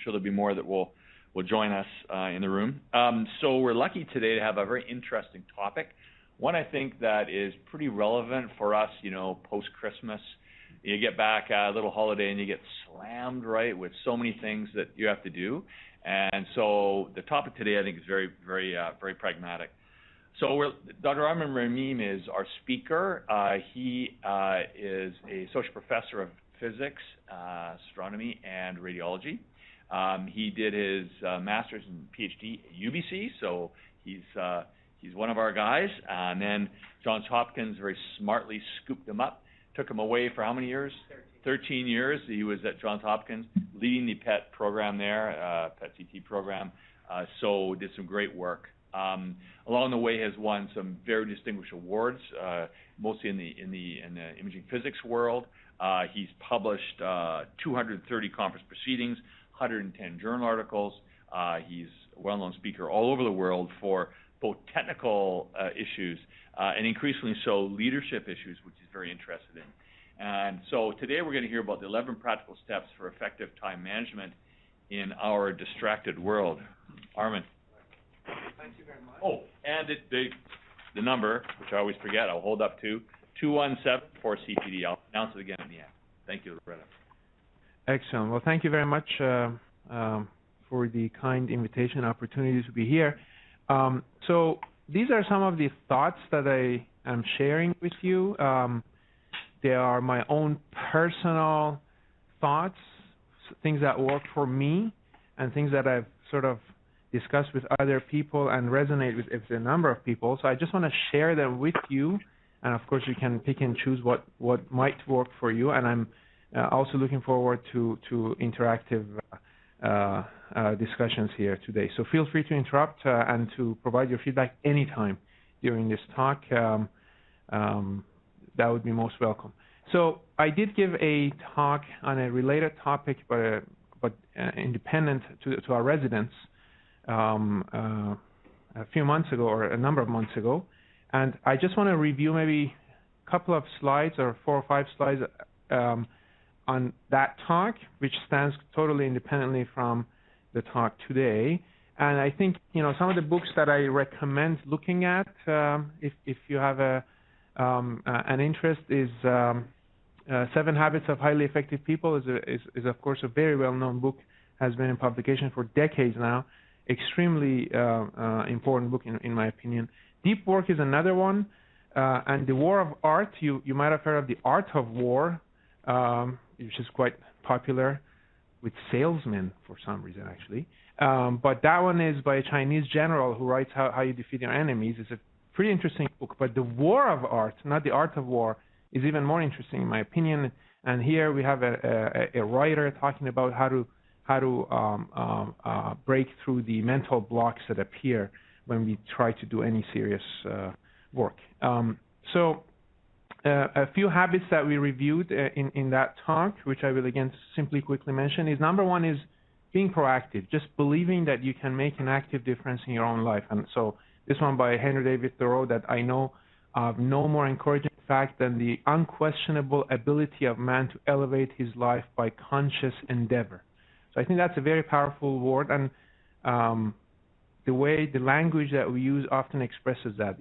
sure there'll be more that will join us in the room. So we're lucky today to have a very interesting topic, one I think that is pretty relevant for us, post-Christmas. You get back a little holiday and you get slammed, right, with so many things that you have to do. And so the topic today, I think, is very, very, very pragmatic. So Dr. Arman Rahmim is our speaker. He is a associate professor of physics, astronomy, and radiology. He did his master's and PhD at UBC, so he's one of our guys. And then Johns Hopkins very smartly scooped him up, took him away for how many years? 13 years. He was at Johns Hopkins leading the PET program there, PET-CT program, so did some great work. Along the way has won some very distinguished awards, mostly in the imaging physics world. He's published 230 conference proceedings, 110 journal articles. He's a well-known speaker all over the world for both technical issues and increasingly so leadership issues, which he's very interested in. And so today we're going to hear about the 11 practical steps for effective time management in our distracted world. Arman. Thank you very much. Oh, and the number, which I always forget, I'll hold up to 217-4CPD. I'll announce it again at the end. Thank you, Loretta. Excellent. Well, thank you very much for the kind invitation and opportunity to be here. So these are some of the thoughts that I am sharing with you. They are my own personal thoughts, things that work for me, and things that I've sort of discussed with other people and resonate with a number of people. So I just want to share them with you, and of course you can pick and choose what might work for you. And I'm also looking forward to interactive discussions here today. So feel free to interrupt and to provide your feedback anytime during this talk. That would be most welcome. So I did give a talk on a related topic, but independent to our residents a few months ago, or a number of months ago, and I just want to review maybe a couple of slides or 4 or 5 slides on that talk, which stands totally independently from the talk today. And I think some of the books that I recommend looking at, if you have an interest, is 7 Habits of Highly Effective People. is of course a very well-known book, has been in publication for decades now. Extremely important book in my opinion. Deep Work is another one, and The War of Art. You might have heard of The Art of War, which is quite popular with salesmen for some reason, actually. But that one is by a Chinese general who writes how you defeat your enemies. It's a pretty interesting book. But The War of Art, not The Art of War, is even more interesting in my opinion. And here we have a writer talking about how to break through the mental blocks that appear when we try to do any serious work. So a few habits that we reviewed in that talk, which I will again simply quickly mention, is number 1 is being proactive, just believing that you can make an active difference in your own life. And so this one by Henry David Thoreau, that I know of no more encouraging fact than the unquestionable ability of man to elevate his life by conscious endeavor. So I think that's a very powerful word, and the language that we use often expresses that.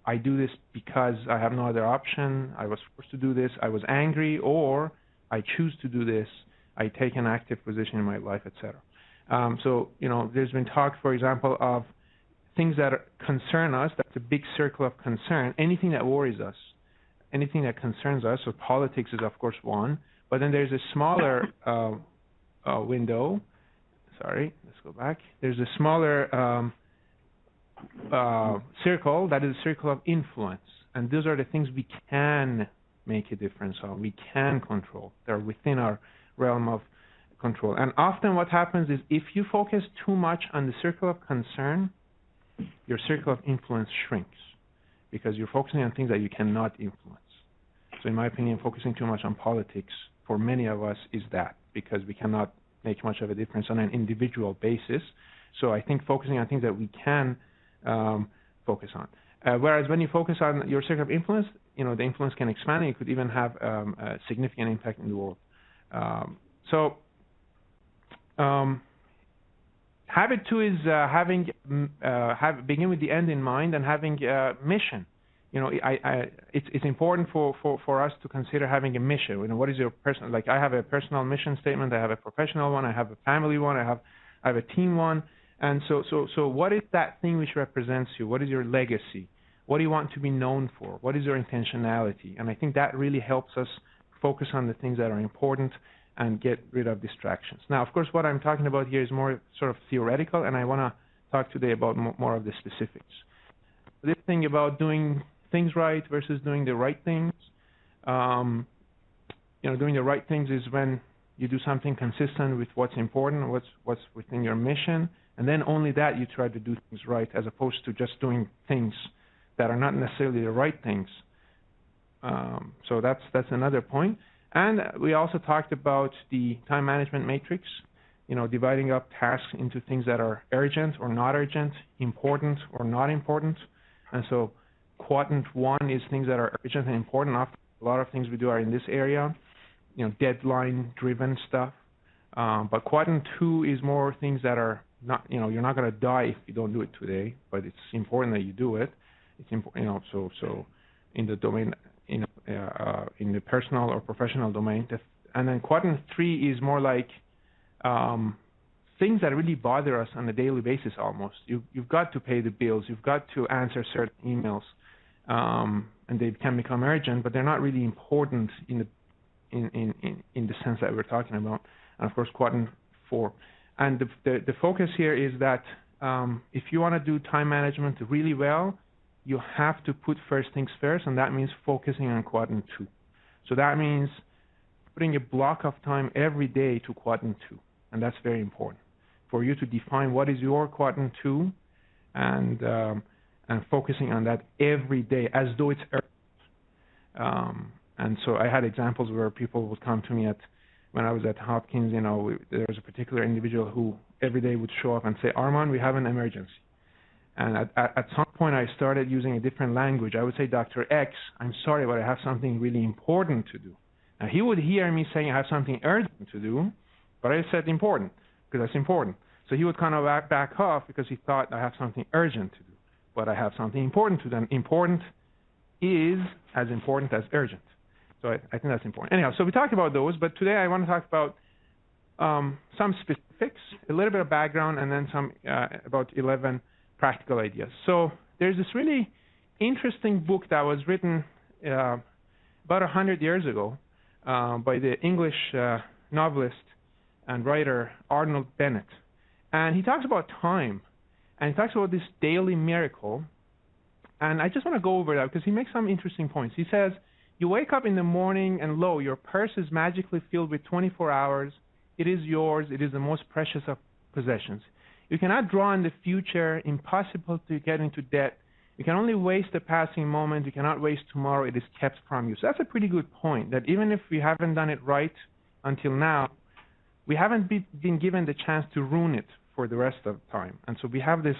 I do this because I have no other option, I was forced to do this, I was angry, or I choose to do this, I take an active position in my life, etc. So, there's been talk, for example, of things that concern us. That's a big circle of concern. Anything that worries us, anything that concerns us. So politics is, of course, one. But then there's a smaller window. Sorry, let's go back. There's a smaller circle, that is a circle of influence. And those are the things we can make a difference on, we can control. They're within our realm of control. And often what happens is if you focus too much on the circle of concern, your circle of influence shrinks because you're focusing on things that you cannot influence. So in my opinion, focusing too much on politics for many of us is that, because we cannot make much of a difference on an individual basis. So I think focusing on things that we can focus on. Whereas when you focus on your circle of influence, the influence can expand and you could even have a significant impact in the world. Habit 2 is begin with the end in mind and having a mission. It's important for us to consider having a mission. What is your personal? Like I have a personal mission statement. I have a professional one. I have a family one. I have a team one. And so what is that thing which represents you? What is your legacy? What do you want to be known for? What is your intentionality? And I think that really helps us focus on the things that are important and get rid of distractions. Now, of course, what I'm talking about here is more sort of theoretical, and I want to talk today about more of the specifics. This thing about doing things right versus doing the right things. Doing the right things is when you do something consistent with what's important, what's within your mission, and then only that you try to do things right, as opposed to just doing things that are not necessarily the right things. So that's another point. And we also talked about the time management matrix, dividing up tasks into things that are urgent or not urgent, important or not important. And so quadrant 1 is things that are urgent and important. Often a lot of things we do are in this area, deadline-driven stuff. But quadrant 2 is more things that are not, you're not going to die if you don't do it today, but it's important that you do it. It's important, so in the domain, in the personal or professional domain. And then quadrant 3 is more like things that really bother us on a daily basis almost. You've got to pay the bills. You've got to answer certain emails, and they can become urgent, but they're not really important in the sense that we're talking about. And of course, quadrant 4. And the focus here is that if you want to do time management really well, you have to put first things first, and that means focusing on quadrant 2. So that means putting a block of time every day to quadrant 2, and that's very important for you to define what is your quadrant 2, and focusing on that every day as though it's urgent. And so I had examples where people would come to me when I was at Hopkins. There was a particular individual who every day would show up and say, "Arman, we have an emergency." And at some point, I started using a different language. I would say, "Dr. X, I'm sorry, but I have something really important to do." Now, he would hear me saying I have something urgent to do, but I said important, because that's important. So he would kind of back off because he thought I have something urgent to do, but I have something important to do. And important is as important as urgent. So I think that's important. Anyhow, so we talked about those, but today I want to talk about some specifics, a little bit of background, and then some about 11 practical ideas. So there's this really interesting book that was written about 100 years ago by the English novelist and writer Arnold Bennett. And he talks about time, and he talks about this daily miracle. And I just want to go over that because he makes some interesting points. He says, you wake up in the morning and lo, your purse is magically filled with 24 hours. It is yours. It is the most precious of possessions. You cannot draw on the future, impossible to get into debt. You can only waste the passing moment. You cannot waste tomorrow. It is kept from you. So that's a pretty good point, that even if we haven't done it right until now, we haven't been given the chance to ruin it for the rest of the time. And so we have this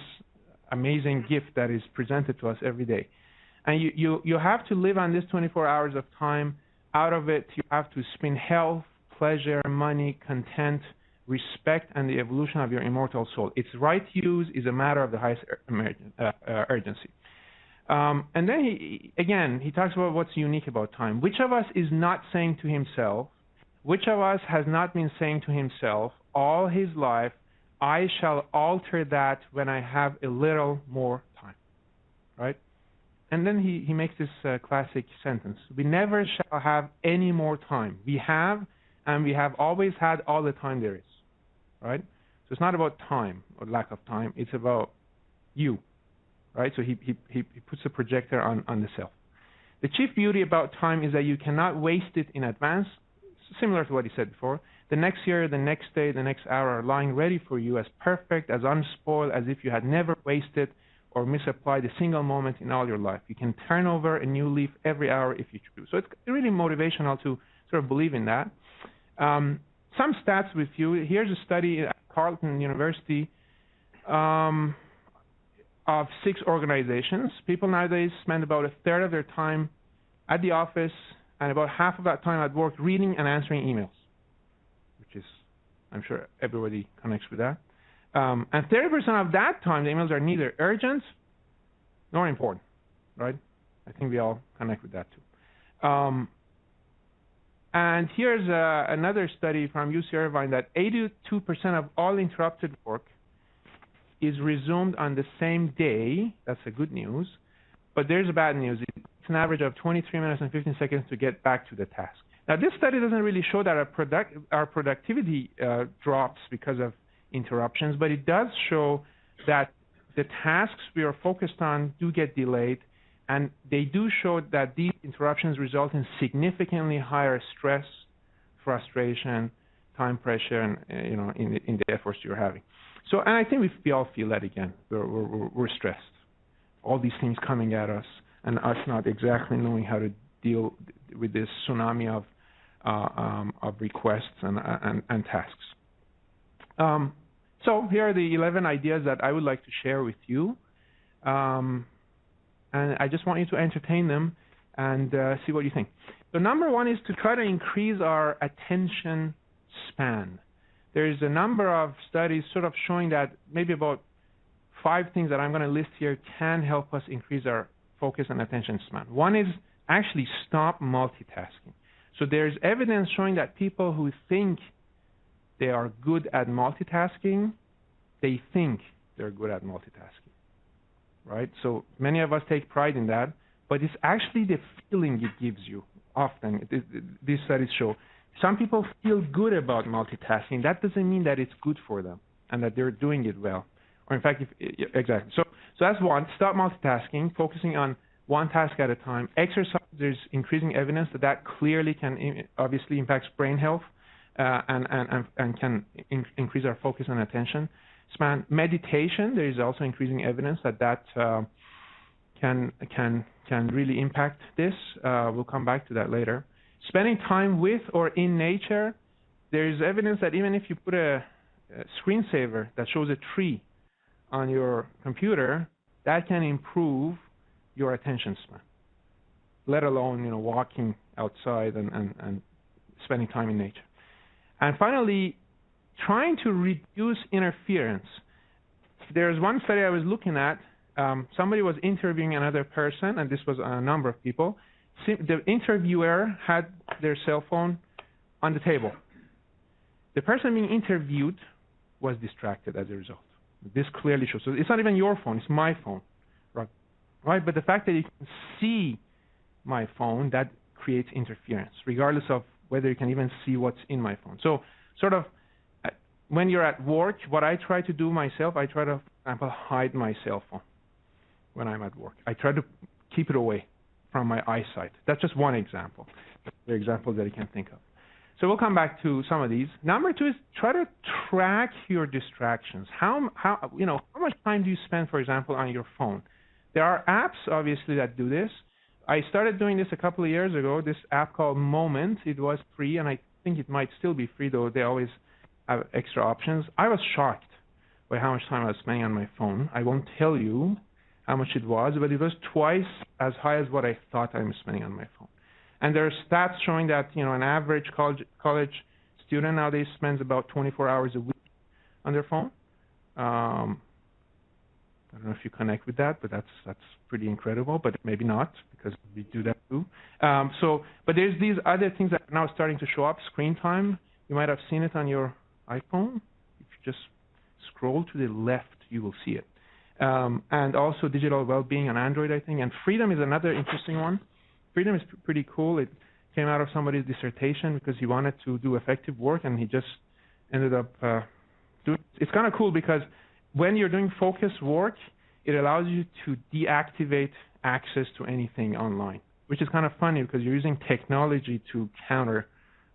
amazing gift that is presented to us every day. And you have to live on this 24 hours of time. Out of it, you have to spend health, pleasure, money, content, respect, and the evolution of your immortal soul. Its right use is a matter of the highest urgency. And then he talks about what's unique about time. Which of us is not saying to himself, which of us has not been saying to himself all his life, I shall alter that when I have a little more time, right? And then he makes this classic sentence. We never shall have any more time. We have, and we have always had all the time there is. Right? So it's not about time or lack of time. It's about you. Right? So he puts a projector on the self. The chief beauty about time is that you cannot waste it in advance, similar to what he said before. The next year, the next day, the next hour are lying ready for you as perfect, as unspoiled, as if you had never wasted or misapplied a single moment in all your life. You can turn over a new leaf every hour if you choose. So it's really motivational to sort of believe in that. Some stats with you. Here's a study at Carleton University of 6 organizations. People nowadays spend about a third of their time at the office and about half of that time at work reading and answering emails, which is, I'm sure everybody connects with that. And 30% of that time, the emails are neither urgent nor important, right? I think we all connect with that too. And here's another study from UC Irvine that 82% of all interrupted work is resumed on the same day. That's the good news. But there's the bad news. It's an average of 23 minutes and 15 seconds to get back to the task. Now, this study doesn't really show that our productivity drops because of interruptions, but it does show that the tasks we are focused on do get delayed, and they do show that these interruptions result in significantly higher stress, frustration, time pressure, and in the efforts you're having. So, and I think we all feel that again. We're stressed. All these things coming at us, and us not exactly knowing how to deal with this tsunami of requests and tasks. So here are the 11 ideas that I would like to share with you. And I just want you to entertain them and see what you think. So number one is to try to increase our attention span. There's a number of studies sort of showing that maybe about 5 things that I'm going to list here can help us increase our focus and attention span. One is actually stop multitasking. So there's evidence showing that people who think they are good at multitasking, they think they're good at multitasking, right? So many of us take pride in that, but it's actually the feeling it gives you often. These studies show some people feel good about multitasking. That doesn't mean that it's good for them and that they're doing it well. Or in fact, exactly. So that's one. Stop multitasking, focusing on one task at a time. Exercise, there's increasing evidence that clearly can obviously impacts brain health and can increase our focus and attention span. Meditation, there is also increasing evidence that can really impact this. We'll come back to that later. Spending time with or in nature, there is evidence that even if you put a screensaver that shows a tree on your computer, that can improve your attention span, let alone walking outside and spending time in nature. And finally, trying to reduce interference. There's one study I was looking at. Somebody was interviewing another person, and this was a number of people. The interviewer had their cell phone on the table. The person being interviewed was distracted as a result. This clearly shows. So it's not even your phone, it's my phone. Right? But the fact that you can see my phone, that creates interference, regardless of whether you can even see what's in my phone. So sort of when you're at work, what I try to do myself, I try to, for example, hide my cell phone when I'm at work. I try to keep it away from my eyesight. That's just one example. There are examples that you can think of. So we'll come back to some of these. Number 2 is try to track your distractions. How much time do you spend, for example, on your phone? There are apps, obviously, that do this. I started doing this a couple of years ago, this app called Moment. It was free, and I think it might still be free, though they always have extra options. I was shocked by how much time I was spending on my phone. I won't tell you how much it was, but it was twice as high as what I thought I was spending on my phone. And there are stats showing that an average college student nowadays spends about 24 hours a week on their phone. I don't know if you connect with that, but that's pretty incredible. But maybe not, because we do that too. But there's these other things that are now starting to show up. Screen time. You might have seen it on your iPhone. If you just scroll to the left, you will see it. And also digital well-being on Android, I think. And freedom is another interesting one. Freedom is pretty cool. It came out of somebody's dissertation because he wanted to do effective work, and he just ended up doing. It's kind of cool because when you're doing focused work, it allows you to deactivate access to anything online, which is kind of funny because you're using technology to counter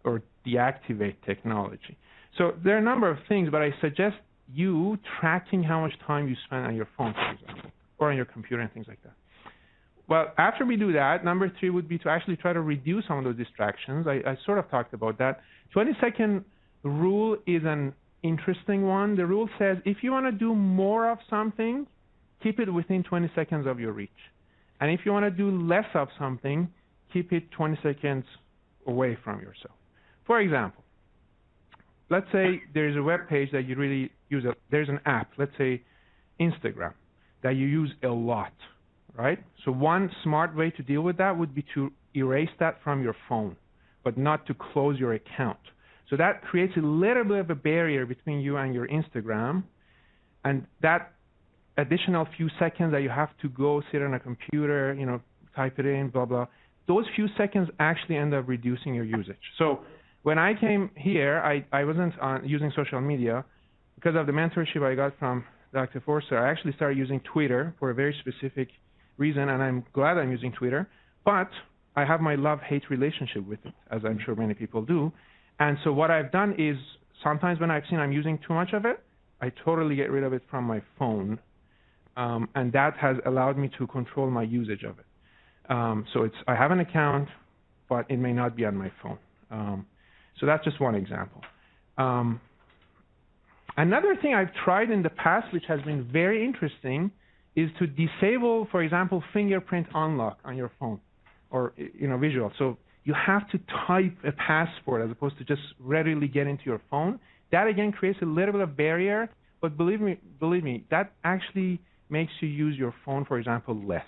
or deactivate technology. So there are a number of things, but I suggest you tracking how much time you spend on your phone, for example, or on your computer and things like that. Well, after we do that, number 3 would be to actually try to reduce some of those distractions. I sort of talked about that. 20-second rule is an interesting one. The rule says if you want to do more of something, keep it within 20 seconds of your reach. And if you want to do less of something, keep it 20 seconds away from yourself. For example, let's say there's a web page that you really use. There's an app, let's say Instagram, that you use a lot, right? So one smart way to deal with that would be to erase that from your phone, but not to close your account. So that creates a little bit of a barrier between you and your Instagram, and that additional few seconds that you have to go sit on a computer, type it in, blah, blah, those few seconds actually end up reducing your usage. So when I came here, I wasn't using social media. Because of the mentorship I got from Dr. Forster, I actually started using Twitter for a very specific reason, and I'm glad I'm using Twitter. But I have my love-hate relationship with it, as I'm sure many people do. And so what I've done is sometimes when I've seen I'm using too much of it, I totally get rid of it from my phone. And that has allowed me to control my usage of it. So I have an account, but it may not be on my phone. So that's just one example. Another thing I've tried in the past, which has been very interesting, is to disable, for example, fingerprint unlock on your phone or visual. So you have to type a password as opposed to just readily get into your phone. That again creates a little bit of barrier, but believe me, that actually makes you use your phone, for example, less.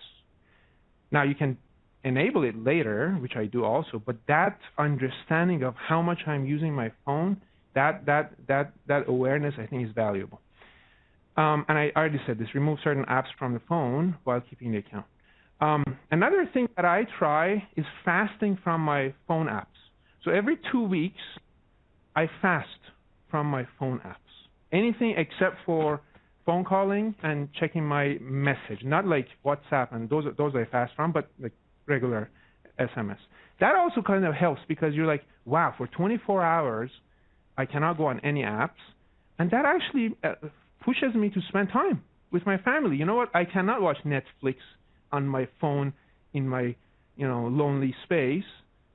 Now you can enable it later, which I do also, but that understanding of how much I'm using my phone, that awareness I think is valuable. And I already said this: remove certain apps from the phone while keeping the account. Another thing that I try is fasting from my phone apps. So every 2 weeks, I fast from my phone apps. Anything except for phone calling and checking my message, not like WhatsApp and those I fast from, but like regular SMS. That also kind of helps because you're like, wow, for 24 hours, I cannot go on any apps, and that actually pushes me to spend time with my family. You know what? I cannot watch Netflix on my phone in my lonely space.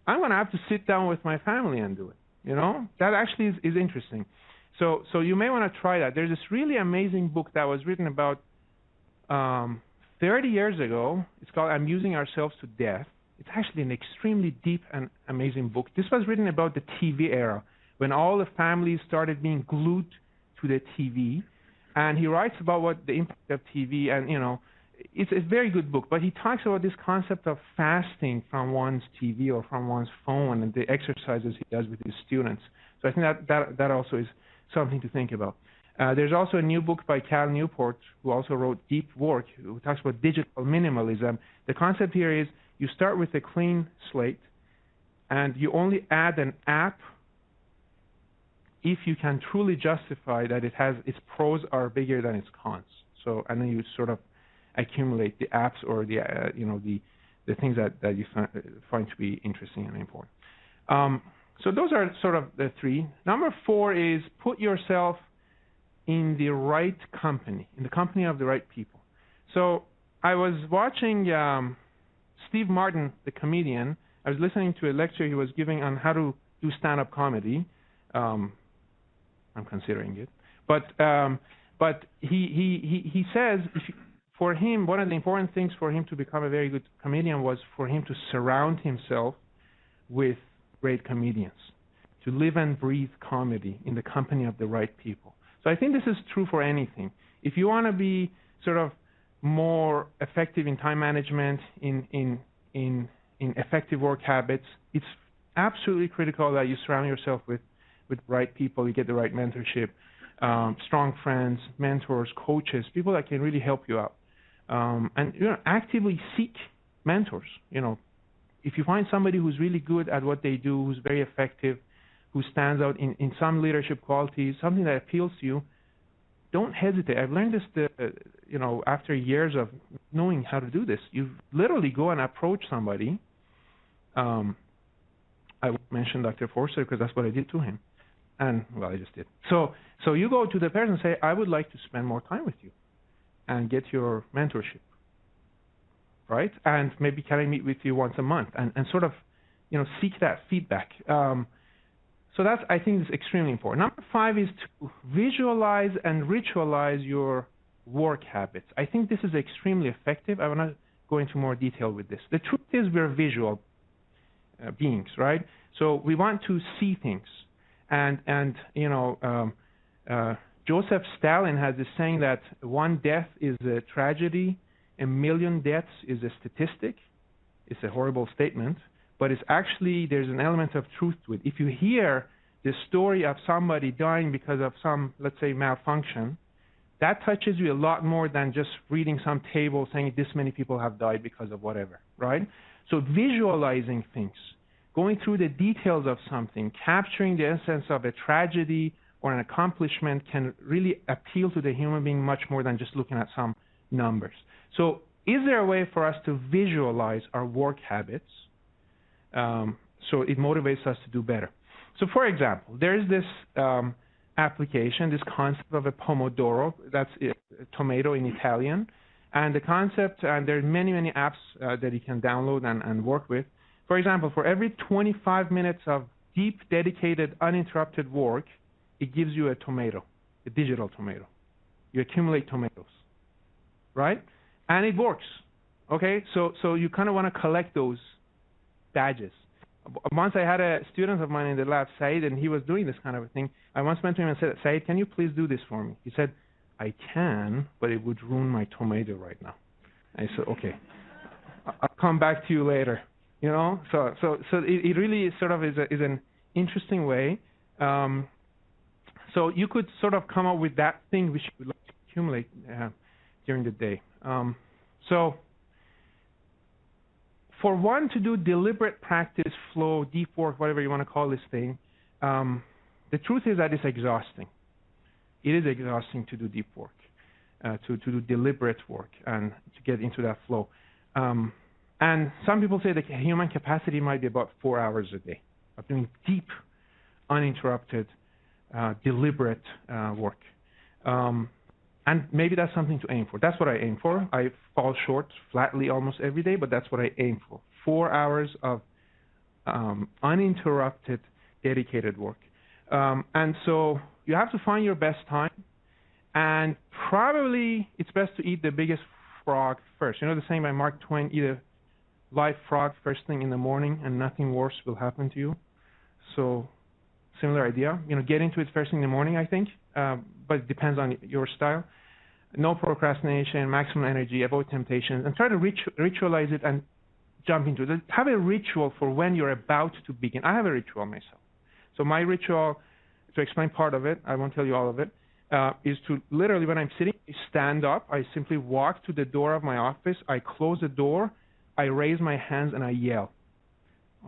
I'm going to have to sit down with my family and do it. That actually is interesting. So you may want to try that. There's this really amazing book that was written about 30 years ago. It's called I'm Using Ourselves to Death. It's actually an extremely deep and amazing book. This was written about the TV era, when all the families started being glued to the TV. And he writes about what the impact of TV, and it's a very good book. But he talks about this concept of fasting from one's TV or from one's phone and the exercises he does with his students. So I think that also is something to think about. There's also a new book by Cal Newport, who also wrote Deep Work, who talks about digital minimalism. The concept here is you start with a clean slate, and you only add an app if you can truly justify that its pros are bigger than its cons. So, and then you sort of accumulate the apps or the things that you find to be interesting and important. So those are sort of the three. Number 4 is put yourself in the right company, in the company of the right people. So I was watching Steve Martin, the comedian. I was listening to a lecture he was giving on how to do stand-up comedy. I'm considering it, but he says for him, one of the important things for him to become a very good comedian was for him to surround himself with great comedians, to live and breathe comedy in the company of the right people. So I think this is true for anything. If you want to be sort of more effective in time management, in effective work habits, it's absolutely critical that you surround yourself with right people. You get the right mentorship, strong friends, mentors, coaches, people that can really help you out. And actively seek mentors. If you find somebody who's really good at what they do, who's very effective, who stands out in some leadership qualities, something that appeals to you, don't hesitate. I've learned this, after years of knowing how to do this. You literally go and approach somebody. I mentioned Dr. Forster because that's what I did to him. And, well, I just did. So you go to the person and say, I would like to spend more time with you and get your mentorship, right? And maybe can I meet with you once a month and sort of, seek that feedback. So that's, I think, is extremely important. Number 5 is to visualize and ritualize your work habits. I think this is extremely effective. I want to go into more detail with this. The truth is we're visual beings, right? So we want to see things. And Joseph Stalin has this saying that one death is a tragedy, a million deaths is a statistic. It's a horrible statement, but it's actually, there's an element of truth to it. If you hear the story of somebody dying because of some, let's say, malfunction, that touches you a lot more than just reading some table saying this many people have died because of whatever, right? So visualizing things, going through the details of something, capturing the essence of a tragedy or an accomplishment can really appeal to the human being much more than just looking at some numbers. So is there a way for us to visualize our work habits so it motivates us to do better? So for example, there is this application, this concept of a pomodoro, that's a tomato in Italian, and the concept, and there are many, many apps that you can download and work with. For example, for every 25 minutes of deep, dedicated, uninterrupted work, it gives you a tomato, a digital tomato. You accumulate tomatoes, right? And it works, okay? So you kind of want to collect those badges. Once I had a student of mine in the lab, Said, and he was doing this kind of a thing. I once went to him and said, Said, can you please do this for me? He said, I can, but it would ruin my tomato right now. I said, okay, I'll come back to you later. You know, so it really sort of is an interesting way. So you could sort of come up with that thing which you would like to accumulate during the day. So for one to do deliberate practice, flow, deep work, whatever you want to call this thing, the truth is that it's exhausting. It is exhausting to do deep work, to do deliberate work and to get into that flow. And some people say the human capacity might be about 4 hours a day of doing deep, uninterrupted, deliberate work. And maybe that's something to aim for. That's what I aim for. I fall short flatly almost every day, but that's what I aim for. 4 hours of uninterrupted, dedicated work. And so you have to find your best time. And probably it's best to eat the biggest frog first. You know the saying by Mark Twain, eat a live frog first thing in the morning and nothing worse will happen to you. So similar idea. You know, get into it first thing in the morning, I think, but it depends on your style. No procrastination, maximum energy, avoid temptation, and try to ritualize it and jump into it. Have a ritual for when you're about to begin. I have a ritual myself. So my ritual, to explain part of it, I won't tell you all of it, is to literally, when I'm sitting, I stand up, I simply walk to the door of my office, I close the door, I raise my hands and I yell,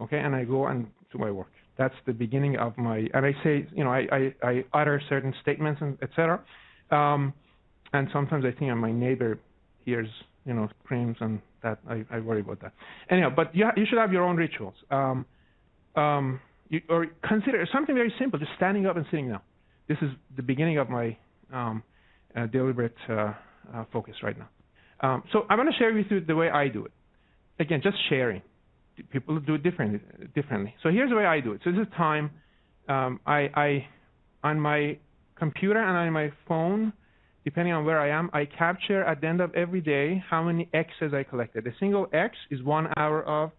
okay, and I go and do my work. That's the beginning of my, and I say, you know, I utter certain statements and etc. And sometimes I think my neighbor hears, you know, screams and that I worry about that. Anyhow, but you should have your own rituals. Or consider something very simple, just standing up and sitting down. This is the beginning of my deliberate focus right now. So I'm going to share with you the way I do it. Again, just sharing. People do it differently. So here's the way I do it. So this is time. I on my computer and on my phone, depending on where I am, I capture at the end of every day how many X's I collected. A single X is 1 hour of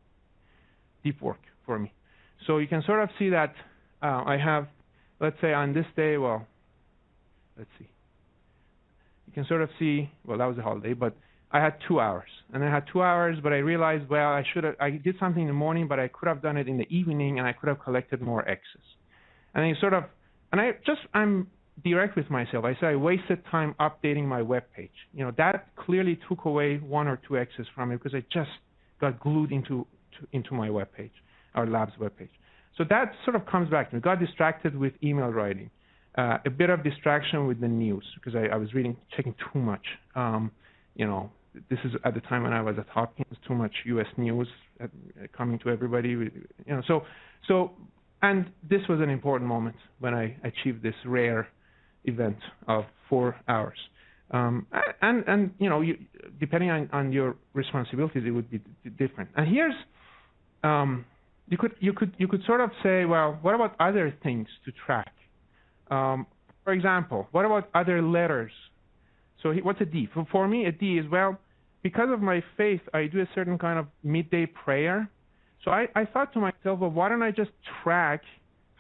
deep work for me. So you can sort of see that I have, let's say on this day, well, let's see. You can sort of see, well, that was a holiday, but I had 2 hours. And I had 2 hours, but I realized, well, I did something in the morning, but I could have done it in the evening, and I could have collected more X's. And you sort of, and I'm direct with myself. I say I wasted time updating my web page. You know, that clearly took away 1 or 2 X's from it because I just got glued into my web page, our lab's web page. So that sort of comes back to me. Got distracted with email writing, a bit of distraction with the news because I was checking too much. You know, this is at the time when I was at Hopkins, too much U.S. news coming to everybody. You know, so, and this was an important moment when I achieved this rare event of 4 hours. And you know, depending on your responsibilities, it would be different. And here's you could sort of say, well, what about other things to track? For example, what about other letters? So what's a D? For me, a D is, well, because of my faith, I do a certain kind of midday prayer. So I thought to myself, well, why don't I just track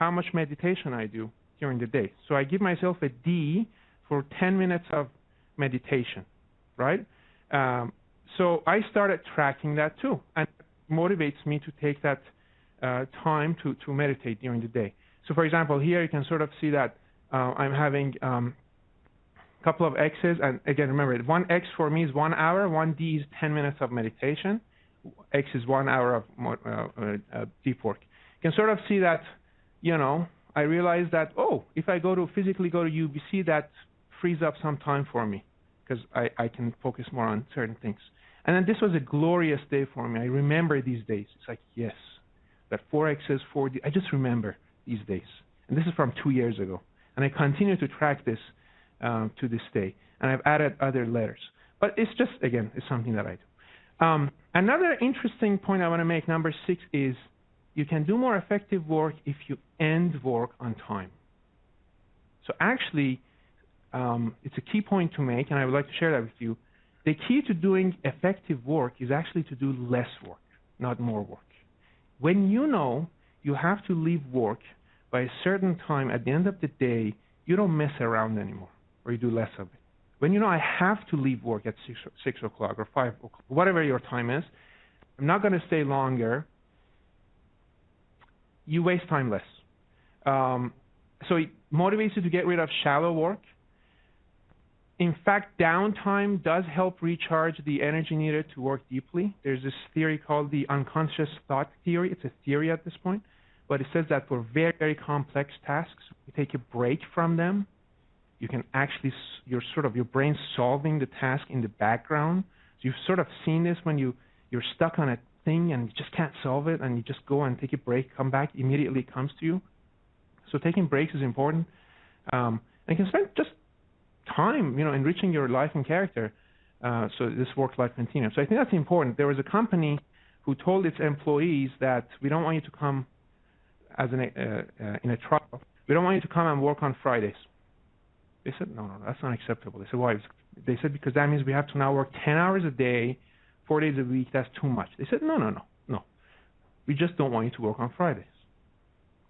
how much meditation I do during the day. So I give myself a D for 10 minutes of meditation, right? So I started tracking that too, and it motivates me to take that time to meditate during the day. So for example, here you can sort of see that I'm having a couple of X's, and again, remember, one X for me is 1 hour, one D is 10 minutes of meditation, X is 1 hour of deep work. You can sort of see that, you know, I realized that, oh, if I physically go to UBC, that frees up some time for me because I can focus more on certain things. And then this was a glorious day for me. I remember these days. It's like, yes, that 4Xs, 4D, I just remember these days. And this is from 2 years ago. And I continue to track this to this day. And I've added other letters. But it's just, again, it's something that I do. Another interesting point I want to make, number 6, is you can do more effective work if you end work on time. So actually, it's a key point to make, and I would like to share that with you. The key to doing effective work is actually to do less work, not more work. When you know you have to leave work by a certain time at the end of the day, you don't mess around anymore, or you do less of it. When you know I have to leave work at 6 o'clock or 5 o'clock, whatever your time is, I'm not going to stay longer, you waste time less. So it motivates you to get rid of shallow work. In fact, downtime does help recharge the energy needed to work deeply. There's this theory called the unconscious thought theory. It's a theory at this point, but it says that for very, very complex tasks, you take a break from them. You can actually, your brain's solving the task in the background. So you've sort of seen this when you're stuck on a thing and you just can't solve it, and you just go and take a break, come back, immediately it comes to you. So taking breaks is important. And you can spend just time, enriching your life and character. So this work-life continuum. So I think that's important. There was a company who told its employees that we don't want you to come as in a trial. We don't want you to come and work on Fridays. They said, no, that's not acceptable. They said, why? They said, because that means we have to now work 10 hours a day, 4 days a week. That's too much. They said, no. We just don't want you to work on Fridays.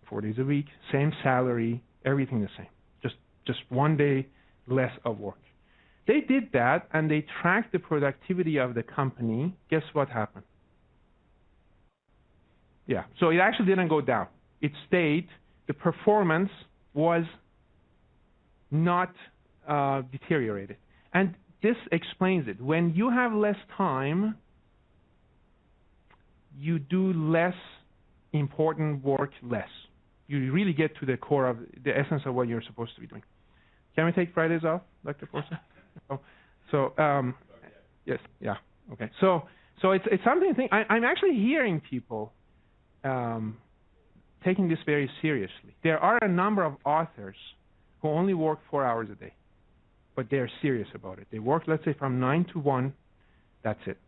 4 days a week, same salary, everything the same. Just 1 day less of work. They did that, and they tracked the productivity of the company. Guess what happened? Yeah, so it actually didn't go down. It stayed. The performance was not deteriorated. And this explains it. When you have less time, you do less important work less. You really get to the core of the essence of what you're supposed to be doing. Can we take Fridays off, Dr. Forster? Yes, yeah, okay. So it's something to think. I'm actually hearing people taking this very seriously. There are a number of authors who only work 4 hours a day, but they're serious about it. They work, let's say, from 9 to 1. That's it.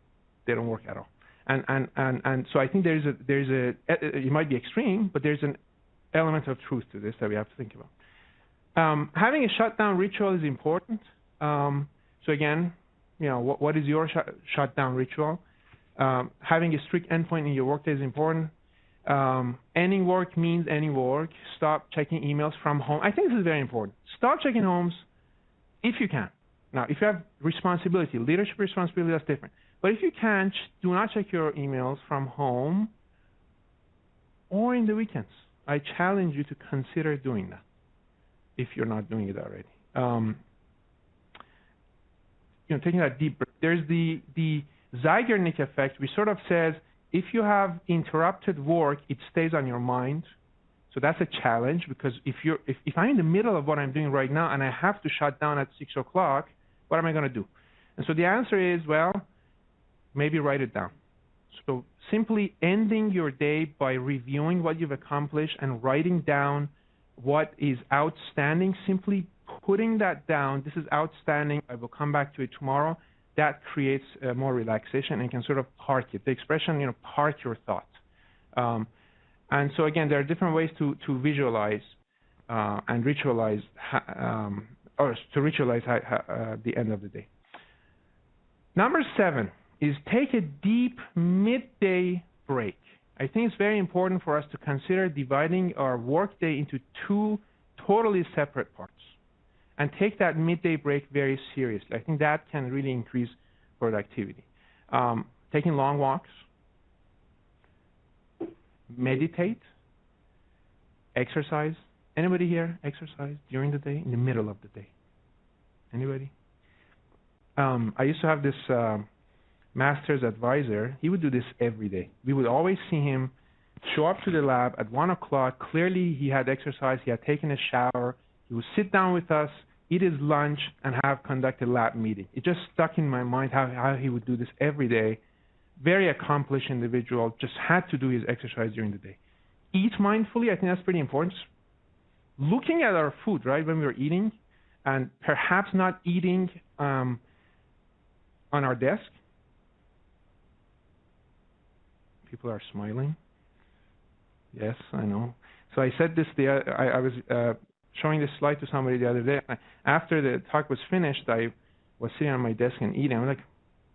They don't work at all. And so I think there's a it might be extreme, but there's an element of truth to this that we have to think about. Having a shutdown ritual is important. So again, what is your shutdown ritual? Having a strict endpoint in your workday is important. Any work means any work. Stop checking emails from home. I think this is very important. Stop checking homes if you can. Now, if you have responsibility, leadership responsibility, that's different. But if you can, do not check your emails from home or in the weekends. I challenge you to consider doing that if you're not doing it already. Taking that deep breath. There's the Zeigarnik effect, which sort of says if you have interrupted work, it stays on your mind. So that's a challenge, because if I'm in the middle of what I'm doing right now and I have to shut down at 6 o'clock, what am I going to do? And so the answer is, well, maybe write it down. So simply ending your day by reviewing what you've accomplished and writing down what is outstanding, simply putting that down, this is outstanding, I will come back to it tomorrow, that creates more relaxation and can sort of park it. The expression, park your thought. And so again, there are different ways to visualize and ritualize, or to ritualize the end of the day. Number 7 is take a deep midday break. I think it's very important for us to consider dividing our workday into two totally separate parts and take that midday break very seriously. I think that can really increase productivity. Taking long walks, meditate, exercise. Anybody here exercise during the day, in the middle of the day? Anybody? I used to have this master's advisor. He would do this every day. We would always see him show up to the lab at 1 o'clock. Clearly, he had exercised. He had taken a shower. He would sit down with us, eat his lunch, and have conducted a lab meeting. It just stuck in my mind how he would do this every day. Very accomplished individual, just had to do his exercise during the day. Eat mindfully, I think that's pretty important. Looking at our food, right, when we were eating, and perhaps not eating on our desk. People are smiling. Yes, I know. So I said this, I was showing this slide to somebody the other day. After the talk was finished, I was sitting on my desk and eating. I'm like,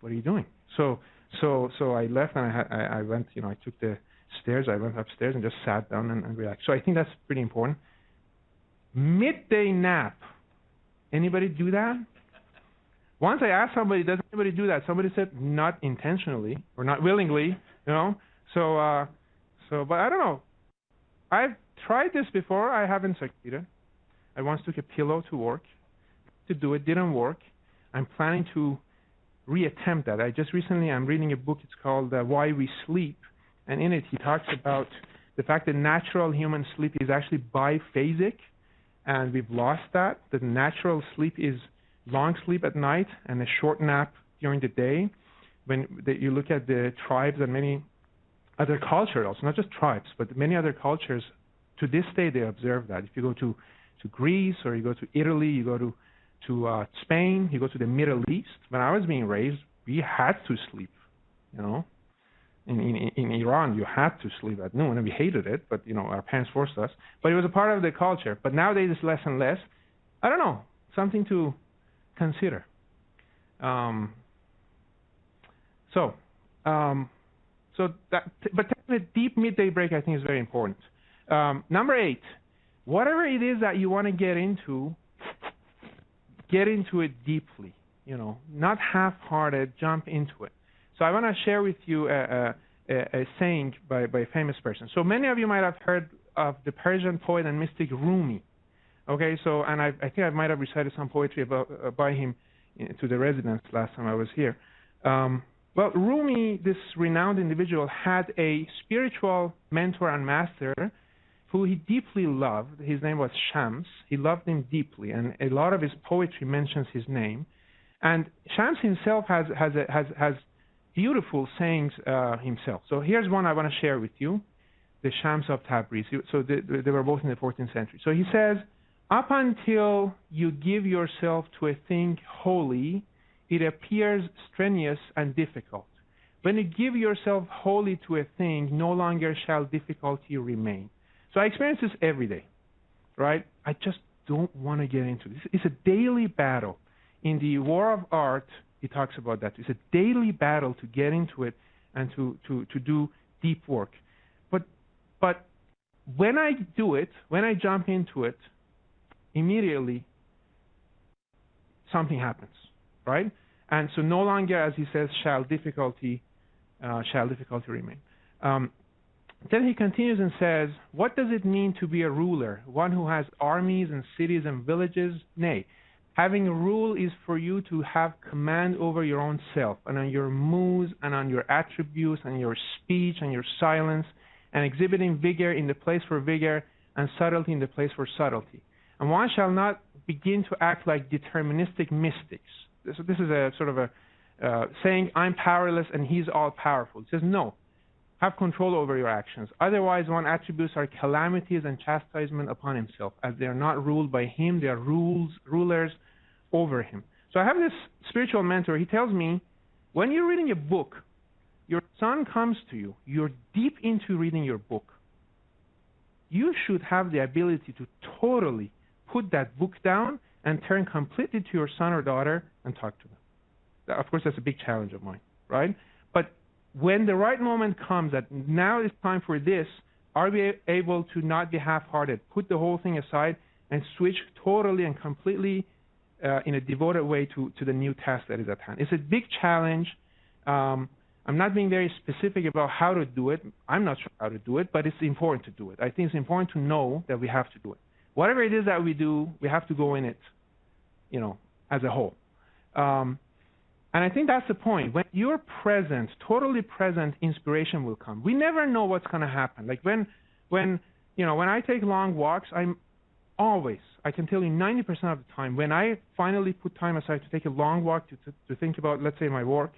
what are you doing? So I left and I went, I took the stairs. I went upstairs and just sat down and relaxed. So I think that's pretty important. Midday nap. Anybody do that? Once I asked somebody, does anybody do that? Somebody said not intentionally or not willingly, So, but I don't know. I've tried this before. I haven't succeeded. I once took a pillow to work to do it. Didn't work. I'm planning to reattempt that. I'm reading a book. It's called Why We Sleep, and in it he talks about the fact that natural human sleep is actually biphasic, and we've lost that. The natural sleep is long sleep at night and a short nap during the day. When you look at the tribes and many other cultures, also not just tribes, but many other cultures, to this day they observe that. If you go to Greece or you go to Italy, you go to Spain, you go to the Middle East. When I was being raised, we had to sleep. In Iran, you had to sleep at noon, and we hated it, but our parents forced us. But it was a part of the culture. But nowadays it's less and less. I don't know, something to consider. But taking a deep midday break, I think, is very important. Number 8, whatever it is that you want to get into it deeply. Not half-hearted, jump into it. So I want to share with you a saying by a famous person. So many of you might have heard of the Persian poet and mystic Rumi. Okay, and I think I might have recited some poetry by him to the residents last time I was here. Well, Rumi, this renowned individual, had a spiritual mentor and master who he deeply loved. His name was Shams. He loved him deeply, and a lot of his poetry mentions his name. And Shams himself has beautiful sayings himself. So here's one I want to share with you, the Shams of Tabriz. So they were both in the 14th century. So he says, up until you give yourself to a thing holy, it appears strenuous and difficult. When you give yourself wholly to a thing, no longer shall difficulty remain. So I experience this every day, right? I just don't want to get into this. It's a daily battle. In the War of Art, he talks about that. It's a daily battle to get into it and to do deep work. But when I do it, when I jump into it, immediately something happens, right? And so no longer, as he says, shall difficulty remain. Then he continues and says, what does it mean to be a ruler, one who has armies and cities and villages? Nay, having a rule is for you to have command over your own self and on your moods and on your attributes and your speech and your silence, and exhibiting vigor in the place for vigor and subtlety in the place for subtlety. And one shall not begin to act like deterministic mystics. So this is a sort of a saying, I'm powerless and he's all powerful. It says, no, have control over your actions. Otherwise, one attributes are calamities and chastisement upon himself. As they are not ruled by him, they are rulers over him. So I have this spiritual mentor. He tells me, when you're reading a book, your son comes to you, you're deep into reading your book. You should have the ability to totally put that book down and turn completely to your son or daughter and talk to them. Of course, that's a big challenge of mine, right? But when the right moment comes that now it's time for this, are we able to not be half-hearted, put the whole thing aside, and switch totally and completely in a devoted way to the new task that is at hand? It's a big challenge. I'm not being very specific about how to do it. I'm not sure how to do it, but it's important to do it. I think it's important to know that we have to do it. Whatever it is that we do, we have to go in it, as a whole. And I think that's the point. When you're present, totally present, inspiration will come. We never know what's going to happen. Like when I take long walks, I can tell you 90% of the time, when I finally put time aside to take a long walk to think about, let's say, my work,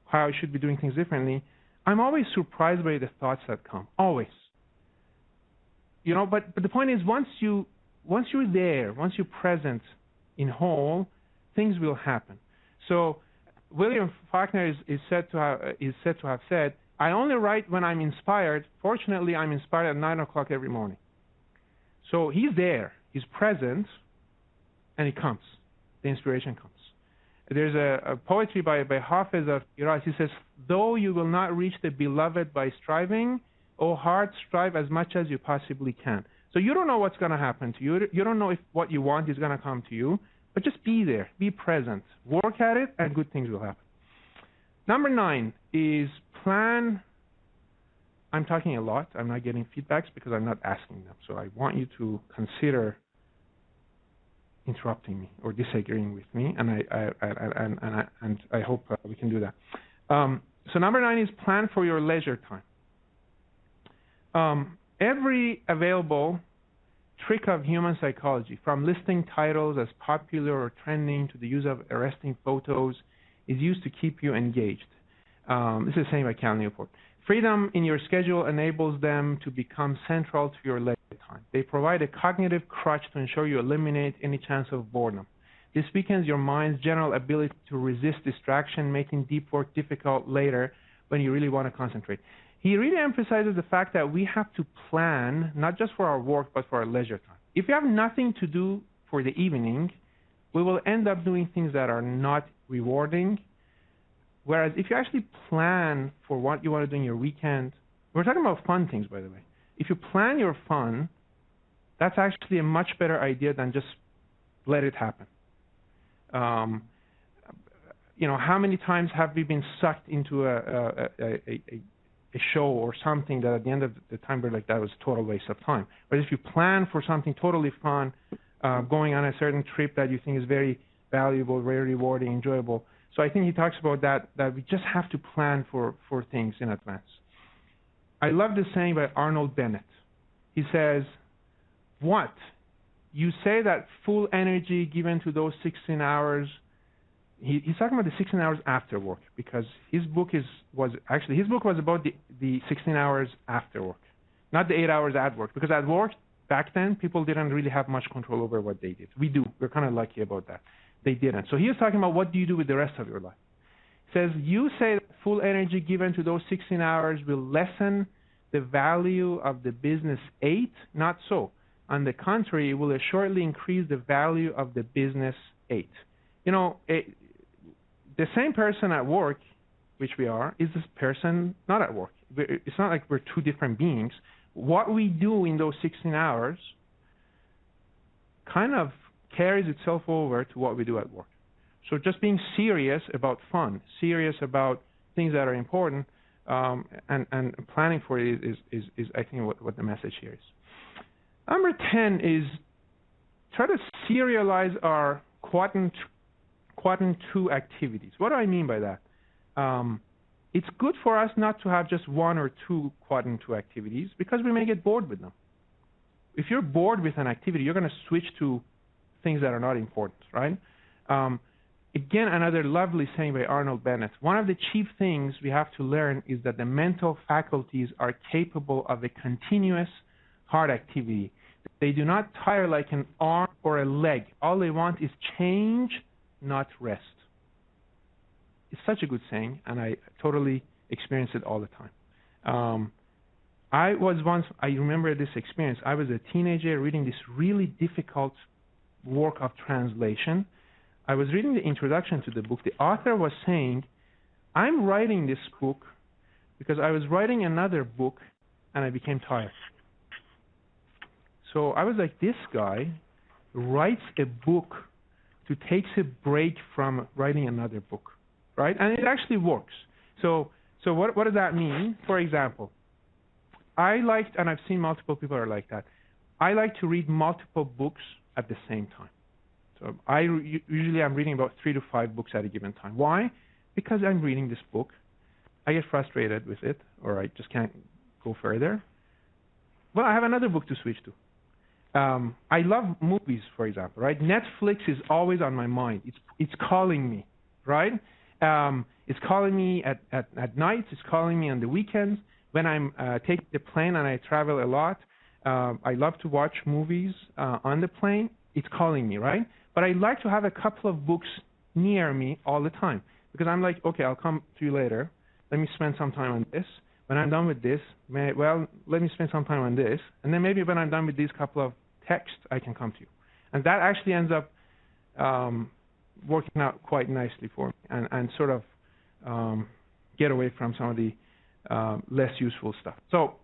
how I should be doing things differently, I'm always surprised by the thoughts that come. Always. But the point is, once you're there, once you're present in whole, things will happen. So William Faulkner is said to have said, I only write when I'm inspired. Fortunately, I'm inspired at 9 o'clock every morning. So he's there. He's present, and it comes. The inspiration comes. There's a poetry by Hafiz of Iraz. He says, though you will not reach the beloved by striving, O heart, strive as much as you possibly can. So you don't know what's going to happen to you. You don't know if what you want is going to come to you. But just be there. Be present. Work at it, and good things will happen. Number 9 is plan. I'm talking a lot. I'm not getting feedbacks because I'm not asking them. So I want you to consider interrupting me or disagreeing with me, and I hope we can do that. So number 9 is plan for your leisure time. Every available trick of human psychology, from listing titles as popular or trending to the use of arresting photos, is used to keep you engaged. This is the same by Cal Newport. Freedom in your schedule enables them to become central to your leisure time. They provide a cognitive crutch to ensure you eliminate any chance of boredom. This weakens your mind's general ability to resist distraction, making deep work difficult later when you really want to concentrate. He really emphasizes the fact that we have to plan, not just for our work, but for our leisure time. If you have nothing to do for the evening, we will end up doing things that are not rewarding. Whereas if you actually plan for what you want to do in your weekend, we're talking about fun things, by the way. If you plan your fun, that's actually a much better idea than just let it happen. How many times have we been sucked into a show or something that at the end of the time we're like, that was a total waste of time. But if you plan for something totally fun, going on a certain trip that you think is very valuable, very rewarding, enjoyable. So I think he talks about that we just have to plan for things in advance. I love this saying by Arnold Bennett. He says, what? You say that full energy given to those 16 hours. He's talking about the 16 hours after work, because his book was about the 16 hours after work, not the 8 hours at work. Because at work, back then, people didn't really have much control over what they did. We do. We're kind of lucky about that. They didn't. So he was talking about what do you do with the rest of your life. He says, you say that full energy given to those 16 hours will lessen the value of the business 8. Not so. On the contrary, it will assuredly increase the value of the business 8. The same person at work, which we are, is this person not at work. It's not like we're two different beings. What we do in those 16 hours kind of carries itself over to what we do at work. So just being serious about fun, serious about things that are important, and planning for it is I think what the message here is. Number 10 is try to serialize our quadrant 2 activities. What do I mean by that? It's good for us not to have just 1 or 2 quadrant 2 activities, because we may get bored with them. If you're bored with an activity, you're going to switch to things that are not important, right? Again, another lovely saying by Arnold Bennett. One of the chief things we have to learn is that the mental faculties are capable of a continuous hard activity. They do not tire like an arm or a leg. All they want is change, not rest. It's such a good saying, and I totally experience it all the time. I remember this experience. I was a teenager reading this really difficult work of translation. I was reading the introduction to the book. The author was saying, I'm writing this book because I was writing another book and I became tired. So I was like, this guy writes a book to take a break from writing another book, right? And it actually works. So what does that mean? For example, I liked, and I've seen multiple people are like that, I like to read multiple books at the same time. So usually I'm reading about 3 to 5 books at a given time. Why? Because I'm reading this book. I get frustrated with it, or I just can't go further. Well, I have another book to switch to. I love movies, for example, right? Netflix is always on my mind. It's calling me, right? It's calling me at night. It's calling me on the weekends. When I'm taking the plane and I travel a lot, I love to watch movies on the plane. It's calling me, right? But I like to have a couple of books near me all the time because I'm like, okay, I'll come to you later. Let me spend some time on this. When I'm done with this, let me spend some time on this. And then maybe when I'm done with these couple of texts, I can come to you. And that actually ends up working out quite nicely for me and sort of get away from some of the less useful stuff. So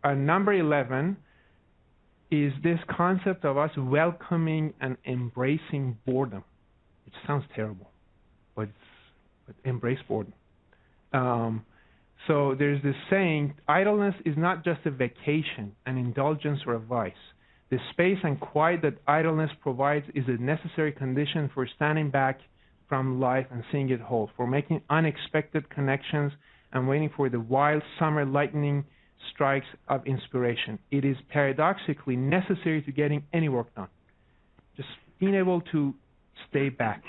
number 11 is this concept of us welcoming and embracing boredom. It sounds terrible, but embrace boredom. So there's this saying, idleness is not just a vacation, an indulgence, or a vice. The space and quiet that idleness provides is a necessary condition for standing back from life and seeing it whole, for making unexpected connections and waiting for the wild summer lightning strikes of inspiration. It is paradoxically necessary to getting any work done. Just being able to stay back.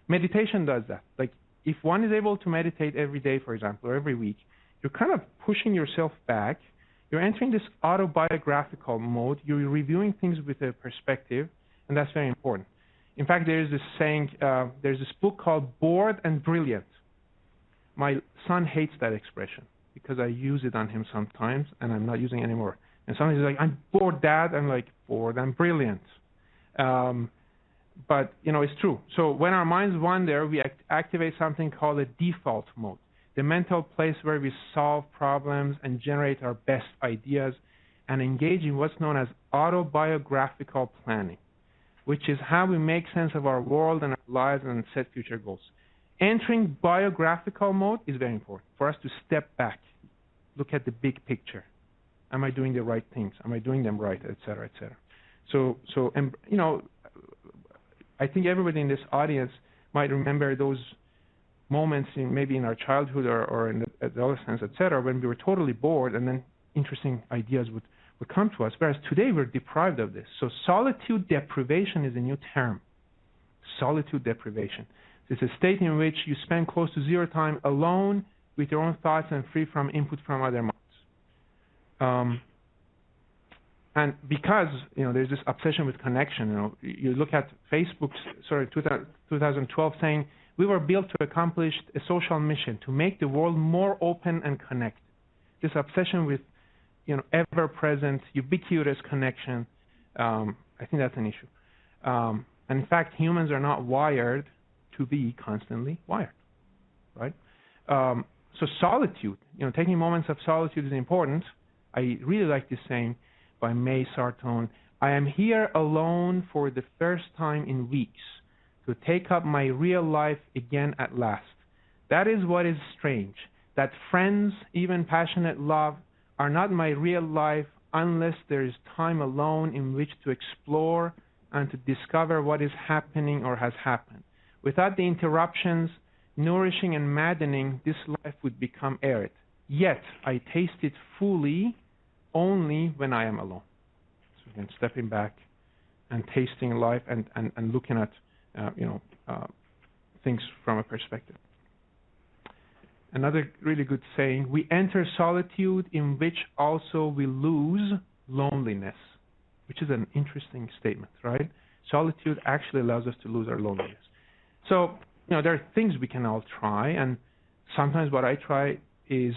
Meditation does that. Like, if one is able to meditate every day, for example, or every week, you're kind of pushing yourself back. You're entering this autobiographical mode. You're reviewing things with a perspective, and that's very important. In fact, there's this saying, there's this book called Bored and Brilliant. My son hates that expression because I use it on him sometimes, and I'm not using it anymore. And sometimes he's like, I'm bored, Dad. I'm like, bored and brilliant. But, it's true. So when our minds wander, we activate something called a default mode, the mental place where we solve problems and generate our best ideas and engage in what's known as autobiographical planning, which is how we make sense of our world and our lives and set future goals. Entering biographical mode is very important for us to step back, look at the big picture. Am I doing the right things? Am I doing them right, et cetera, et cetera. So, I think everybody in this audience might remember those moments maybe in our childhood or in the adolescence, et cetera, when we were totally bored and then interesting ideas would come to us, whereas today we're deprived of this. So solitude deprivation is a new term. Solitude deprivation. It's a state in which you spend close to zero time alone with your own thoughts and free from input from other minds. And because there's this obsession with connection, you look at Facebook's 2012 saying, we were built to accomplish a social mission to make the world more open and connected. This obsession with ever-present, ubiquitous connection, I think that's an issue. And in fact, humans are not wired to be constantly wired, right? So solitude, taking moments of solitude is important. I really like this saying by May Sartone. I am here alone for the first time in weeks to take up my real life again at last. That is what is strange, that friends, even passionate love, are not my real life unless there is time alone in which to explore and to discover what is happening or has happened. Without the interruptions, nourishing and maddening, this life would become arid. Yet, I taste it fully only when I am alone. So again, stepping back and tasting life and looking at things from a perspective. Another really good saying, we enter solitude in which also we lose loneliness, which is an interesting statement, right? Solitude actually allows us to lose our loneliness. So, there are things we can all try, and sometimes what I try is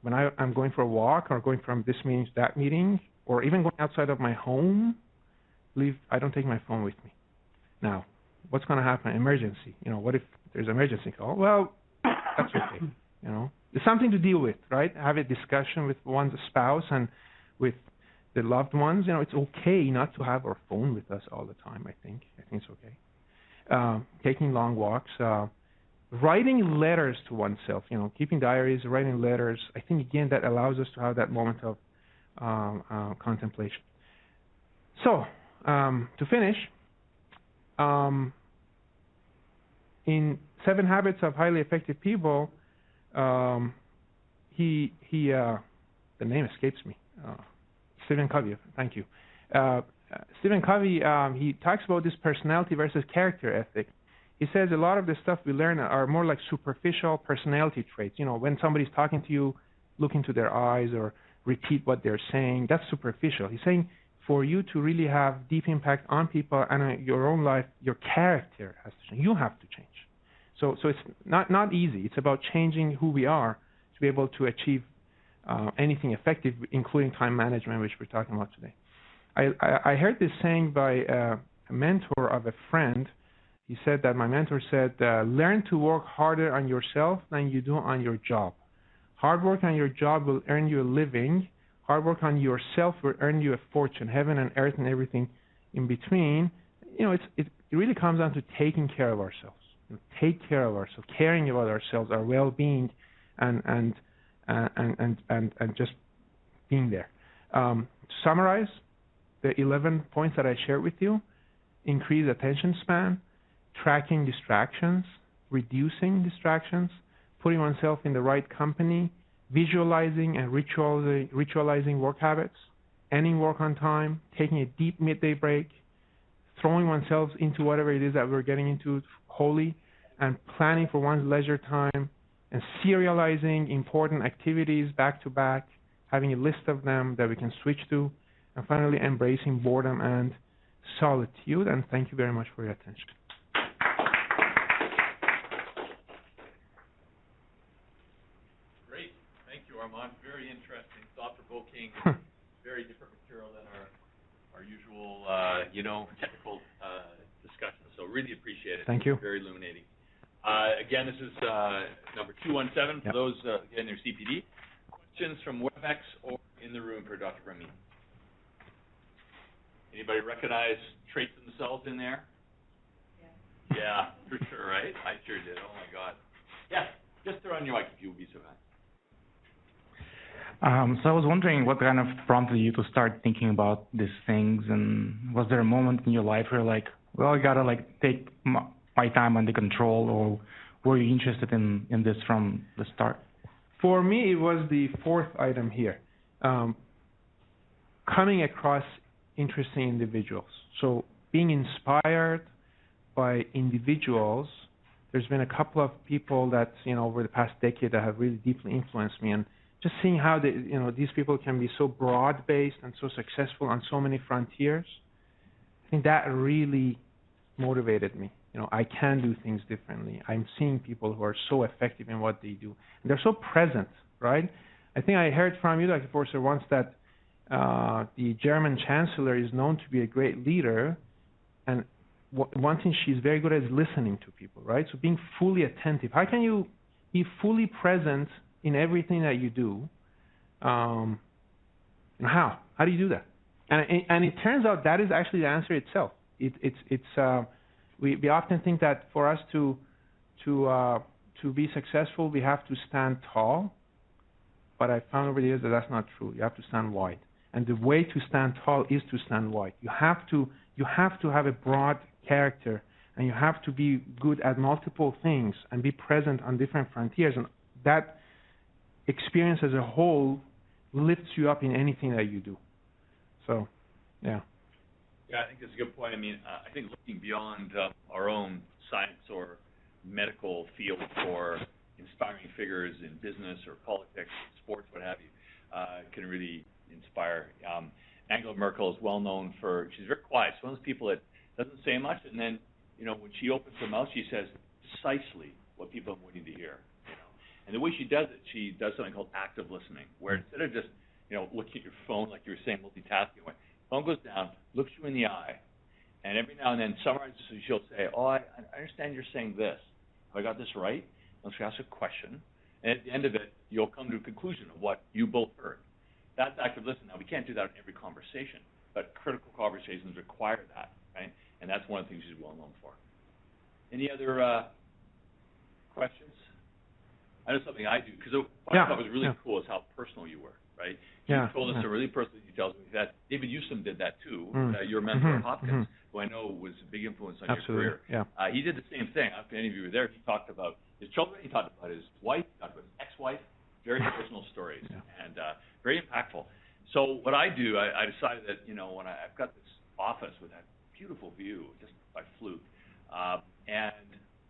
when I'm going for a walk or going from this meeting to that meeting, or even going outside of my home, I don't take my phone with me. Now, what's going to happen? Emergency. What if there's an emergency call? Well, that's okay. It's something to deal with, right? Have a discussion with one's spouse and with the loved ones. It's okay not to have our phone with us all the time. I think it's okay. Taking long walks, writing letters to oneself. Keeping diaries, writing letters. I think again that allows us to have that moment of contemplation. So to finish, in 7 Habits of Highly Effective People, the name escapes me. Stephen Covey, thank you. Stephen Covey, he talks about this personality versus character ethic. He says a lot of the stuff we learn are more like superficial personality traits. When somebody's talking to you, look into their eyes or repeat what they're saying. That's superficial. He's saying for you to really have deep impact on people and your own life, your character has to change. You have to change. So it's not easy. It's about changing who we are to be able to achieve anything effective, including time management, which we're talking about today. I heard this saying by a mentor of a friend. He said that my mentor said, learn to work harder on yourself than you do on your job. Hard work on your job will earn you a living. Hard work on yourself will earn you a fortune. Heaven and earth and everything in between. It really comes down to taking care of ourselves. Take care of ourselves, caring about ourselves, our well-being, and just being there. To summarize, the 11 points that I shared with you: increase attention span, tracking distractions, reducing distractions, putting oneself in the right company, visualizing and ritualizing work habits, ending work on time, taking a deep midday break, throwing oneself into whatever it is that we're getting into wholly, and planning for one's leisure time, and serializing important activities back to back, having a list of them that we can switch to, and finally embracing boredom and solitude. And thank you very much for your attention. Great. Thank you, Arman. Very interesting, thought-provoking, very different material than our usual, technical discussion. So really appreciate it. Thank you. Very illuminating. Again, this is number 217 for those getting their CPD. Questions from WebEx or in the room for Dr. Rahmim? Anybody recognize traits themselves in there? Yeah, for sure, right? I sure did. Oh, my God. Yes, just turn on your mic if you would be so kind. So I was wondering what kind of prompted you to start thinking about these things, and was there a moment in your life where you're like, well, I gotta take my time under control, or were you interested in this from the start? For me, it was the fourth item here, coming across interesting individuals. So being inspired by individuals. There's been a couple of people that, over the past decade that have really deeply influenced me, and just seeing how these people can be so broad-based and so successful on so many frontiers, I think that really motivated me. I can do things differently. I'm seeing people who are so effective in what they do, and they're so present, right? I think I heard from you, Dr. Forster, once that the German Chancellor is known to be a great leader, and one thing she's very good at is listening to people, right? So being fully attentive. How can you be fully present in everything that you do? How do you do that? And it turns out that is actually the answer itself. We often think that for us to be successful, we have to stand tall, but I found over the years that that's not true. You have to stand wide, and the way to stand tall is to stand wide. You have to have a broad character, and you have to be good at multiple things and be present on different frontiers, and that experience as a whole lifts you up in anything that you do. So, yeah. Yeah, I think that's a good point. I mean, I think looking beyond our own science or medical field for inspiring figures in business or politics, sports, what have you, can really inspire. Angela Merkel is well known for, she's very quiet. She's one of those people that doesn't say much, and then, when she opens her mouth, she says precisely what people are waiting to hear. And the way she does it, she does something called active listening, where instead of just, looking at your phone, like you were saying, multitasking, phone goes down, looks you in the eye, and every now and then summarizes. So she'll say, "Oh, I understand you're saying this. Have I got this right?" Let's ask a question, And at the end of it, you'll come to a conclusion of what you both heard. That's active listening. Now, we can't do that in every conversation, but critical conversations require that, right? And that's one of the things she's well known for. Any other questions? I know something I do, because what I thought was really cool is how personal you were, right? You told us some really personal details. That David Newsom did that too, your mentor at Hopkins, who I know was a big influence on your career. He did the same thing. After any of you were there, he talked about his children, he talked about his wife, he talked about his ex-wife, very personal stories, and very impactful. So what I do, I decided that, when I've got this office with that beautiful view, just by fluke, and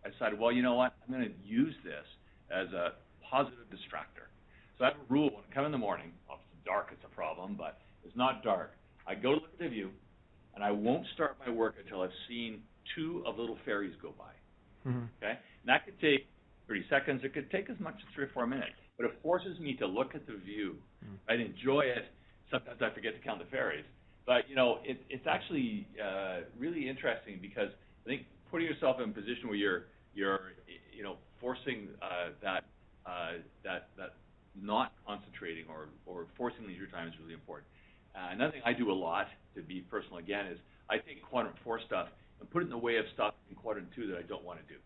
I decided, well, you know what, I'm going to use this as a positive distractor. So I have a rule: when I come in the morning, well, if it's dark, it's a problem, but it's not dark. I go to look at the view, and I won't start my work until I've seen 2 of the little fairies go by. Okay? And that could take 30 seconds. It could take as much as 3 or 4 minutes. But it forces me to look at the view. I'd enjoy it. Sometimes I forget to count the fairies. But, it's actually really interesting, because I think putting yourself in a position where you're forcing that not concentrating or forcing leisure time is really important. Another thing I do a lot, to be personal again, is I take quadrant 4 stuff and put it in the way of stuff in quadrant 2 that I don't want to do.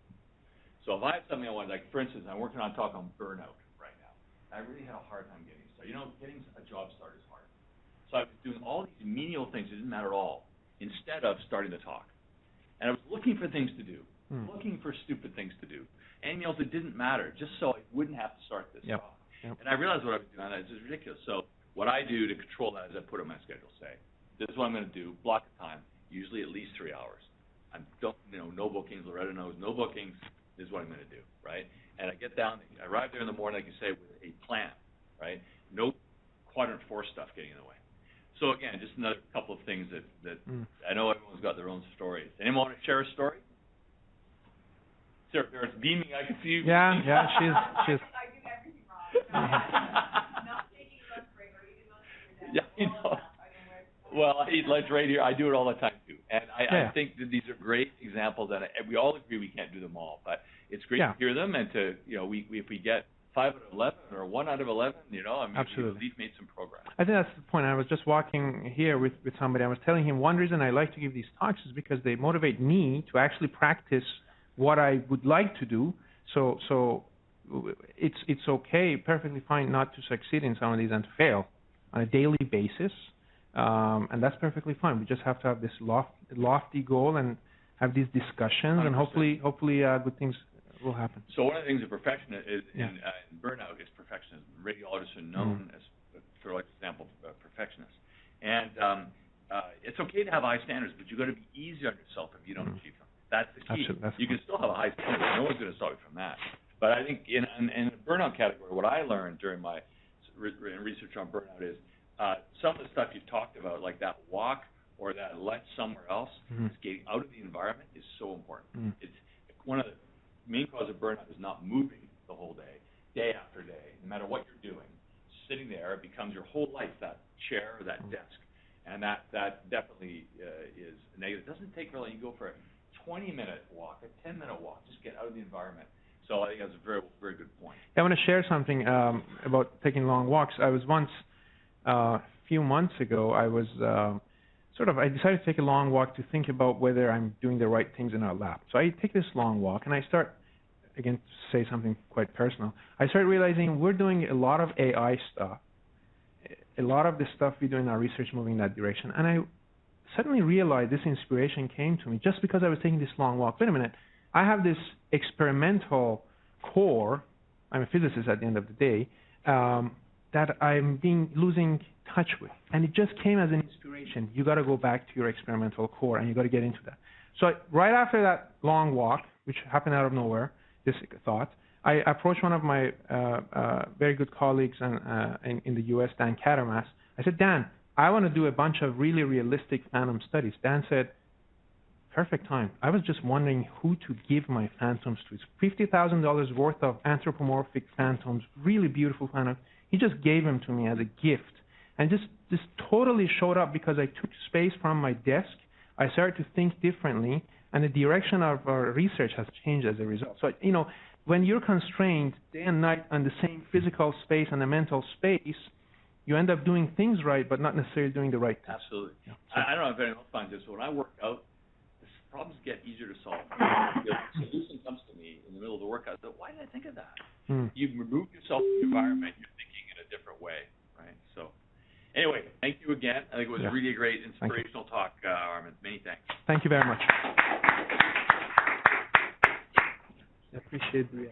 So if I have something I want, like for instance, I'm working on a talk on burnout right now. I really had a hard time getting started. Getting a job started is hard. So I was doing all these menial things that didn't matter at all instead of starting the talk. And I was looking for things to do, looking for stupid things to do, and emails that didn't matter, just so I wouldn't have to start this talk. And I realized what I was doing, this is ridiculous. So what I do to control that is I put it on my schedule. Say, this is what I'm going to do, block of time, usually at least 3 hours. I don't, no bookings. Loretta knows, no bookings. This is what I'm going to do, right? And I get down, I arrive there in the morning, like you say, with a plan, right? No quadrant 4 stuff getting in the way. So again, just another couple of things that I know everyone's got their own stories. Anyone want to share a story? Sarah Barrett's beaming. I can see you. Yeah, she's. I do everything wrong. Not taking lunch break or eating lunch every day. Well, I eat lunch right here. I do it all the time too, and I think that these are great examples, and we all agree we can't do them all, but it's great to hear them, and to if we get 5 out of 11 or 1 out of 11, Absolutely. we've at least made some progress. I think that's the point. I was just walking here with somebody. I was telling him one reason I like to give these talks is because they motivate me to actually practice what I would like to do. So it's okay, perfectly fine not to succeed in some of these and to fail on a daily basis. And that's perfectly fine. We just have to have this lofty goal and have these discussions, 100%. And hopefully good things will happen. So one of the things that perfectionism is in burnout is perfectionism. Radiologists are known as, for example, perfectionists. And it's okay to have high standards, but you've got to be easy on yourself if you don't achieve them. That's the key. You can still have a high standard. No one's going to stop you from that. But I think in the burnout category, what I learned during my research on burnout is some of the stuff you talked about, like that walk or that lunch somewhere else, getting out of the environment is so important. It's one of the main causes of burnout is not moving the whole day after day, no matter what you're doing. Sitting there, it becomes your whole life, that chair or that desk. And that definitely is negative. It doesn't take very long. You go for a 20-minute walk, a 10-minute walk, just get out of the environment. So I think that's a very, very good point. I want to share something about taking long walks. I was once, a few months ago, I was I decided to take a long walk to think about whether I'm doing the right things in our lab. So I take this long walk, and I start, again, to say something quite personal. I started realizing we're doing a lot of AI stuff. A lot of the stuff we do in our research moving in that direction. And I suddenly realized this inspiration came to me just because I was taking this long walk. Wait a minute. I have this experimental core. I'm a physicist at the end of the day. That I'm losing touch with. And it just came as an inspiration. You got to go back to your experimental core, and you got to get into that. So right after that long walk, which happened out of nowhere, this thought, I approached one of my very good colleagues in the U.S., Dan Karamas. I said, Dan, I want to do a bunch of really realistic phantom studies. Dan said, perfect time. I was just wondering who to give my phantoms to. It's $50,000 worth of anthropomorphic phantoms, really beautiful phantoms. He just gave them to me as a gift. And just totally showed up because I took space from my desk. I started to think differently. and the direction of our research has changed as a result. So, when you're constrained day and night on the same physical space and the mental space, you end up doing things right, but not necessarily doing the right things. Absolutely. Yeah. I don't know if anyone else finds this, but when I work out, the problems get easier to solve. The solution comes to me in the middle of the workout. I go, why did I think of that? You've removed yourself from the environment. You're thinking in a different way, right? So, anyway, thank you again. I think it was really a great, inspirational talk, Arman. Many thanks. Thank you very much. I appreciate the